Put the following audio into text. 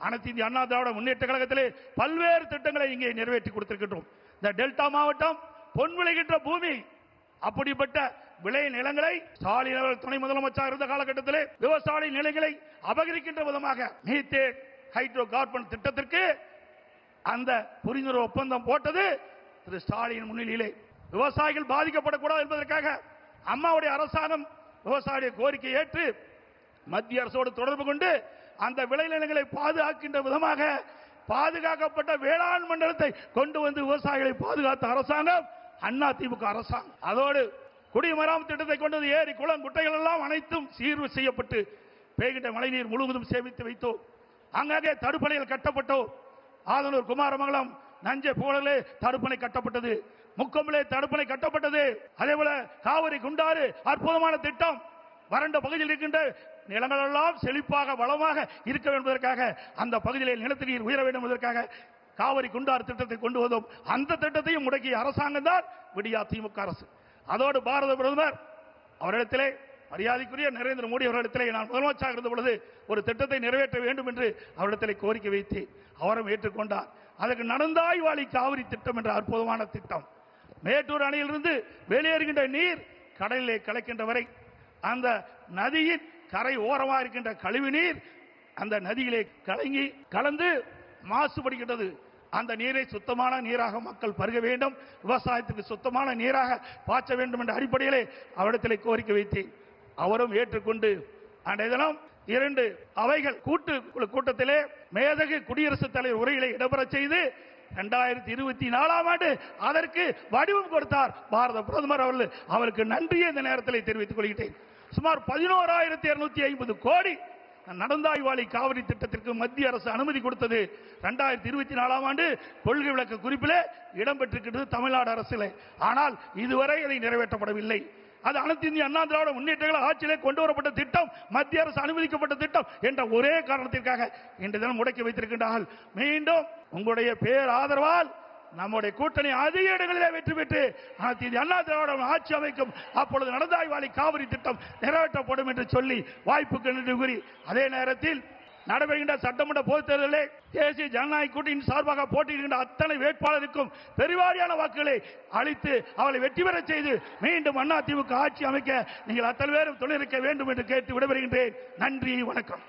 அனைத்து இந்திய அண்ணா திராவிட முன்னேற்ற கழகத்திலே பல்வேறு திட்டங்களை இங்கே நிறைவேற்றி கொடுத்திருக்கின்றோம். இந்த டெல்டா மாவட்டம் பொன் விளைகின்ற பூமி. அப்படிப்பட்ட விளை நிலங்களை ஸ்டாலின் அவர்கள் துணை முதலமைச்சர் இருந்த காலகட்டத்திலே விவசாய நிலங்களை அபகரிக்கின்ற விதமாக மீத்தேன் ஹைட்ரோ கார்பன் திட்டத்திற்கு அந்த புரிந்துணர்வு ஒப்பந்தம் போட்டது திரு ஸ்டாலின் முன்னிலையிலே. விவசாயிகள் பாதிக்கப்படக்கூடாது என்பதற்காக அம்மாவுடைய அரசாங்கம் விவசாய கோரிக்கை ஏற்று மத்திய அரசோடு தொடர்பு கொண்டு அந்த விளைநிலங்களை பாதுகாக்கின்ற விதமாக பாதுகாக்கப்பட்ட வேளாண் மண்டலத்தை கொண்டு வந்து விவசாயிகளை பாதுகாத்த அரசாங்கம் அண்ணா திமுக அரசாங்கம். அதோடு குடிமராமத்து திட்டத்தை கொண்டு வந்து ஏரி குளம் குட்டைகள் எல்லாம் அனைத்தும் சீர்வு செய்யப்பட்டு பெய்கின்ற மழைநீர் முழுவதும் சேமித்து வைத்தோம். அங்கங்கே தடுப்பணைகள் கட்டப்பட்டோம். ஆதனூர் குமாரமங்கலம் நஞ்சை போலே தடுப்பணை கட்டப்பட்டது. முக்கம்பிலே தடுப்பணை கட்டப்பட்டது. அதே போல காவிரி குண்டாறு அற்புதமான திட்டம். வறண்ட பகுதியில் இருக்கின்ற நிலங்கள் எல்லாம் செழிப்பாக வளமாக இருக்க வேண்டும் என்பதற்காக அந்த பகுதியில் நிலத்தடி நீர் உயர வேண்டும் என்பதற்காக காவிரி குண்டாறு திட்டத்தை கொண்டு வந்தோம். அந்த திட்டத்தையும் முடக்கிய அரசாங்கம் தான் விடியா திமுக அரசு. அதோடு பாரத பிரதமர் அவரிடத்திலே மரியாதைக்குரிய நரேந்திர மோடி அவர்களிடத்திலே நான் முதலமைச்சராக இருந்த பொழுது ஒரு திட்டத்தை நிறைவேற்ற வேண்டும் என்று அவரிடத்திலே கோரிக்கை வைத்து அவரும் ஏற்றுக்கொண்டார். அதற்கு நடந்தாய் வாழி காவிரி திட்டம் என்ற அற்புதமான திட்டம். மேட்டூர் அணையிலிருந்து வெளியேறுகின்ற நீர் கடலிலே கலக்கின்ற வரை அந்த நதியின் கரை ஓரமாக இருக்கின்ற கழிவு நீர் அந்த நதியிலே கலந்து மாசுபடுகின்றது. அந்த நீரை சுத்தமான நீராக மக்கள் பருக வேண்டும், விவசாயத்துக்கு சுத்தமான நீராக பாய்ச்ச வேண்டும் என்ற அடிப்படையிலே அவரிடத்திலே கோரிக்கை வைத்தேன். அவரும் ஏற்றுக்கொண்டு அன்றைய தினம் 2 அவைகள் கூட்டத்திலே மேதகு குடியரசுத் தலைவர் உரையிலே இடம்பெறச் செய்து 2024ஆம் ஆண்டு அதற்கு வடிவம் கொடுத்தார் பாரத பிரதமர் அவர்கள். அவருக்கு நன்றியை இந்த நேரத்தில் தெரிவித்துக் கொள்கிறேன். சுமார் 11,250 கோடி நடந்தாய்வாளி காவிரி திட்டத்திற்கு மத்திய அரசு அனுமதி கொடுத்தது 2024ஆம் ஆண்டு கொள்கை விளக்க குறிப்பிலே இடம்பெற்றிருக்கிறது தமிழ்நாடு அரசிலே. ஆனால் இதுவரை அதை நிறைவேற்றப்படவில்லை. அது அனைத்து இந்திய அண்ணா திராவிட முன்னேற்ற ஆட்சியிலே கொண்டு வரப்பட்ட திட்டம், மத்திய அரசு அனுமதிக்கப்பட்ட திட்டம் என்ற ஒரே காரணத்திற்காக இன்று தினம் முடக்கி வைத்திருக்கின்றார்கள். மீண்டும் உங்களுடைய பேர் ஆதரவால் நம்முடைய கூட்டணி அதிக இடங்களிலே வெற்றி பெற்று அனைத்து இந்திய அண்ணா திராவிட ஆட்சி அமைக்கும். அப்பொழுது நடந்தாய்வாளி காவிரி திட்டம் நிறைவேற்றப்படும் என்று சொல்லி வாய்ப்புக்கு நன்றி கூறி, அதே நேரத்தில் நடைபெறுகின்ற சட்டமன்ற பொதுத் தேர்தலில் தேசிய ஜனநாயக கூட்டணியின் சார்பாக போட்டியிடுகின்ற அத்தனை வேட்பாளருக்கும் பெருவாரியான வாக்குகளை அளித்து அவளை வெற்றி பெற செய்து மீண்டும் அண்ணா திமுக ஆட்சி அமைக்க நீங்கள் அத்தனை பேரும் துணை இருக்க வேண்டும் என்று கேட்டு விடைபெறுகின்றேன். நன்றி, வணக்கம்.